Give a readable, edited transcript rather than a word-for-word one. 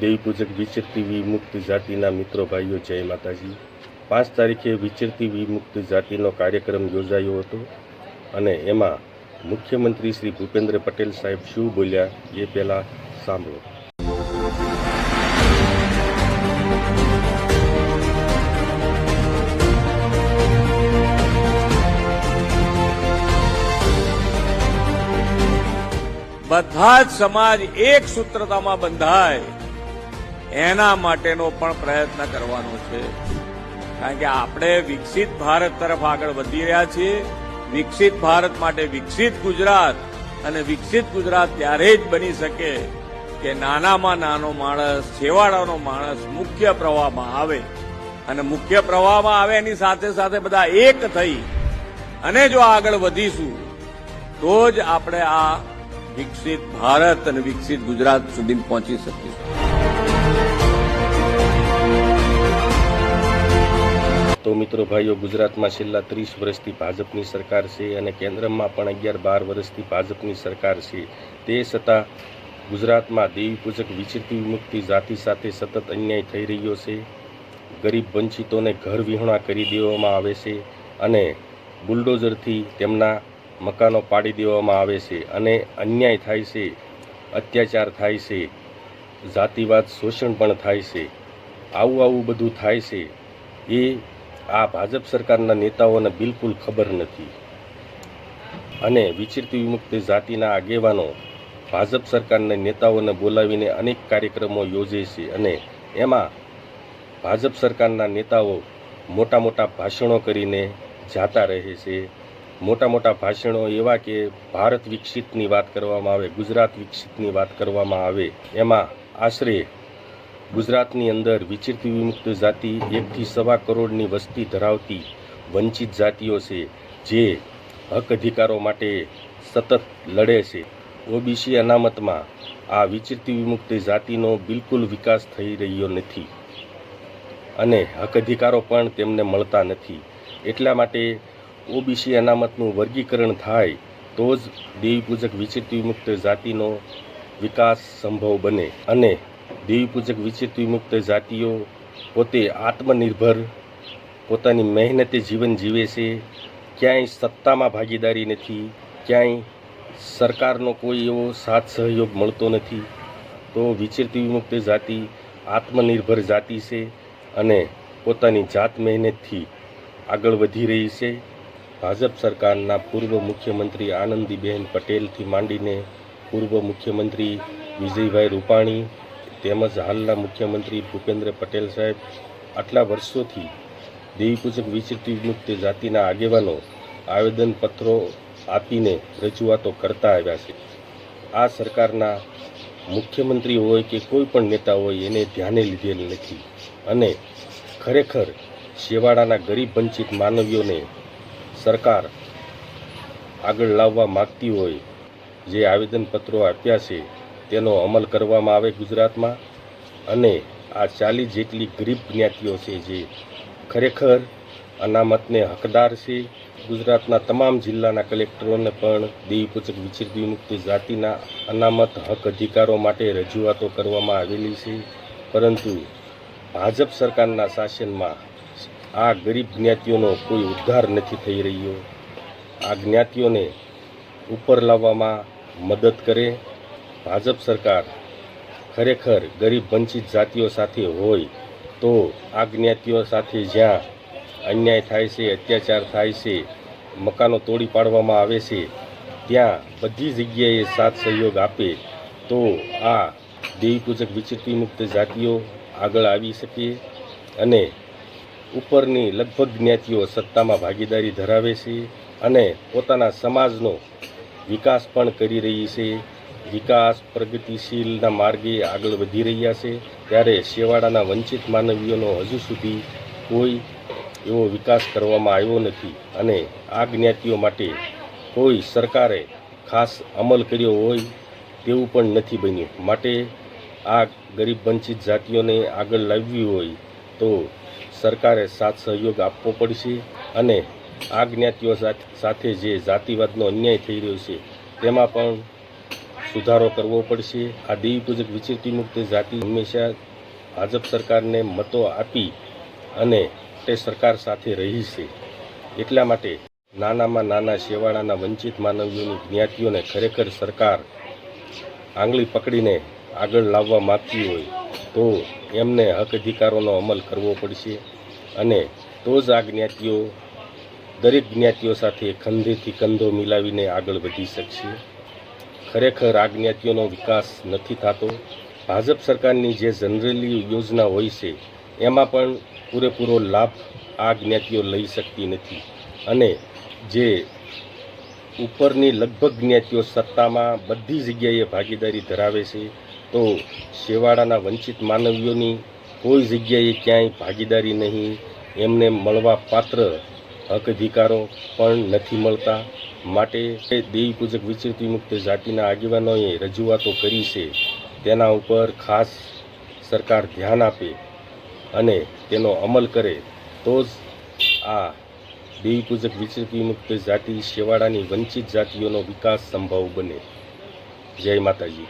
દેવી પૂજક વિચરતી વિમુક્ત જાતિના મિત્રો ભાઈઓ, જય માતાજી। 5 તારીખે વિચરતી વિમુક્ત જાતિનો કાર્યક્રમ યોજાયો હતો અને એમાં મુખ્યમંત્રી શ્રી ભૂપેન્દ્ર પટેલ સાહેબ શું બોલ્યા એ પહેલાં સાંભળો। બધા જ સમાજ એક સૂત્રતામાં બંધાય એના માટેનો પણ પ્રયત્ન કરવાનો છે, કારણ કે આપણે વિકસિત ભારત તરફ આગળ વધી રહ્યા છીએ। વિકસિત ભારત માટે વિકસિત ગુજરાત, અને વિકસિત ગુજરાત ત્યારે જ બની શકે કે નાનામાં નાનો માણસ, છેવાડાનો માણસ મુખ્ય પ્રવાહમાં આવે, અને મુખ્ય પ્રવાહમાં આવે એની સાથે સાથે બધા એક થઈ અને જો આગળ વધીશું તો જ આપણે આ વિકસિત ભારત અને વિકસિત ગુજરાત સુધી પહોંચી શકીશું। તો મિત્રો ભાઈઓ, ગુજરાતમાં છેલ્લા 30 વર્ષથી ભાજપની સરકાર છે અને કેન્દ્રમાં પણ 11-12 વર્ષથી ભાજપની સરકાર છે। તે છતાં ગુજરાતમાં દેવી પૂજક વિચરતી વિમુક્ત જાતિ સાથે સતત અન્યાય થઈ રહ્યો છે। ગરીબ વંચિતોને ઘર વિહોણા કરી દેવામાં આવે છે અને બુલડોઝરથી તેમના મકાનો પાડી દેવામાં આવે છે અને અન્યાય થાય છે, અત્યાચાર થાય છે, જાતિવાદ શોષણ પણ થાય છે। આવું બધું થાય છે એ આ ભાજપ સરકારના નેતાઓને બિલકુલ ખબર નથી અને વિચરતી વિમુક્ત જાતિના આગેવાનો ભાજપ સરકારના નેતાઓને બોલાવીને અનેક કાર્યક્રમો યોજે છે અને એમાં ભાજપ સરકારના નેતાઓ મોટા મોટા ભાષણો કરીને જાતા રહે છે। મોટા ભાષણો એવા કે ભારત વિકસિતની વાત કરવામાં આવે, ગુજરાત વિકસિતની વાત કરવામાં આવે, એમાં આશરે ગુજરાતની અંદર વિચરતી વિમુક્ત જાતિ 1 થી 1.25 કરોડની વસ્તી ધરાવતી વંચિત જાતિઓ છે, જે હક અધિકારો માટે સતત લડે છે। ઓબીસી અનામતમાં આ વિચરતી વિમુક્ત જાતિનો બિલકુલ વિકાસ થઈ રહ્યો નથી અને હક અધિકારો પણ તેમને મળતા નથી। એટલા માટે ઓબીસી અનામતનું વર્ગીકરણ થાય તો જ દેવી પૂજક વિચરતી વિમુક્ત જાતિનો વિકાસ સંભવ બને અને દેવી પૂજક વિચરતી વિમુક્ત જાતિઓ પોતે આત્મનિર્ભર પોતાની મહેનતે જીવન જીવે છે। ક્યાંય સત્તામાં ભાગીદારી નથી, ક્યાંય સરકારનો કોઈ એવો સાથ સહયોગ મળતો નથી। તો વિચરતી વિમુક્ત જાતિ આત્મનિર્ભર જાતિ છે અને પોતાની જાત મહેનતથી આગળ વધી રહી છે। ભાજપ સરકારના પૂર્વ મુખ્યમંત્રી આનંદીબેન પટેલથી માંડીને પૂર્વ મુખ્યમંત્રી વિજયભાઈ રૂપાણી તેમજ હાલના મુખ્યમંત્રી ભૂપેન્દ્ર પટેલ સાહેબ આટલા વર્ષોથી દેવી પૂજક વિચરતી વિમુક્ત જાતિના આગેવાનો આવેદનપત્રો આપીને રજૂઆતો કરતા આવ્યા છે। આ સરકારના મુખ્યમંત્રી હોય કે કોઈ પણ નેતા હોય એને ધ્યાને લીધેલ નથી અને ખરેખર છેવાડાના ગરીબ વંચિત માનવીઓને સરકાર આગળ લાવવા માગતી હોય, જે આવેદનપત્રો આપ્યા છે તેનો અમલ કરવામાં આવે ગુજરાતમાં અને આ 40 જેટલી ગરીબ જ્ઞાતિઓ છે જે ખરેખર અનામતને હકદાર છે। ગુજરાતના તમામ જિલ્લાના કલેક્ટરોને પણ દેવી પૂજક વિચરતી વિમુક્ત જાતિના અનામત હક અધિકારો માટે રજૂઆતો કરવામાં આવેલી છે, પરંતુ ભાજપ સરકારના શાસનમાં આ ગરીબ જ્ઞાતિઓનો કોઈ ઉદ્ધાર નથી થઈ રહ્યો। આ જ્ઞાતિઓને ઉપર લાવવામાં મદદ કરે। ભાજપ સરકાર ખરેખર ગરીબ વંચિત જાતિઓ સાથે હોય તો આ જ્ઞાતિઓ સાથે જ્યાં અન્યાય થાય છે, અત્યાચાર થાય છે, મકાનો તોડી પાડવામાં આવે છે, ત્યાં બધી જગ્યાએ સાથ સહયોગ આપે તો આ દેવી પૂજક વિચરતી મુક્ત જાતિઓ આગળ આવી શકે અને ઉપરની લગભગ જ્ઞાતિઓ સત્તામાં ભાગીદારી ધરાવે છે અને પોતાના સમાજનો વિકાસ પણ કરી રહી છે। વિકાસ પ્રગતિશીલના માર્ગે આગળ વધી રહ્યા છે, ત્યારે છેવાડાના વંચિત માનવીઓનો હજુ સુધી કોઈ એવો વિકાસ કરવામાં આવ્યો નથી અને આ જ્ઞાતિઓ માટે કોઈ સરકારે ખાસ અમલ કર્યો હોય તેવું પણ નથી બન્યું। માટે આ ગરીબ વંચિત જાતિઓને આગળ લાવવી હોય તો સરકારે સાથ સહયોગ આપવો પડશે અને આ જ્ઞાતિઓ સાથે જે જાતિવાદનો અન્યાય થઈ રહ્યો છે તેમાં પણ સુધારો કરવો પડશે. આ દેવી પૂજક વિચરતી મુક્ત જાતિ હંમેશા ભાજપ સરકારને મતો આપી અને તે સરકાર સાથે રહી છે. એટલા માટે નાનામાં નાના છેવાડાના વંચિત માનવીઓની જ્ઞાતિઓને ખરેખર સરકાર આંગળી પકડીને આગળ લાવવા માંગતી હોય તો એમને હક અધિકારોનો અમલ કરવો પડશે અને તો જ આ જ્ઞાતિઓ દરેક જ્ઞાતિઓ સાથે કંધેથી કંધો મિલાવીને આગળ વધી શકશે. ખરેખર આ જ્ઞાતિઓનો વિકાસ નથી થતો. ભાજપ સરકારની જે જનરલી યોજના હોય છે એમાં પણ પૂરેપૂરો લાભ આ જ્ઞાતિઓ લઈ શકતી નથી અને જે ઉપરની લગભગ જ્ઞાતિઓ સત્તામાં બધી જગ્યાએ ભાગીદારી ધરાવે છે તો છેવાડાના વંચિત માનવીઓની કોઈ જગ્યાએ ક્યાંય ભાગીદારી નહીં. એમને મળવા પાત્ર હક અધિકારો પણ નથી મળતા. માટે દેવી પૂજક વિચરતી મુક્ત જાતિના આગેવાનોએ રજૂઆતો કરી છે. તેના ઉપર ખાસ સરકાર ધ્યાન આપે અને તેનો અમલ કરે તો જ આ દેવી પૂજક વિચરતી મુક્ત જાતિ છેવાડાની વંચિત જાતિઓનો વિકાસ સંભવ બને. જય માતાજી.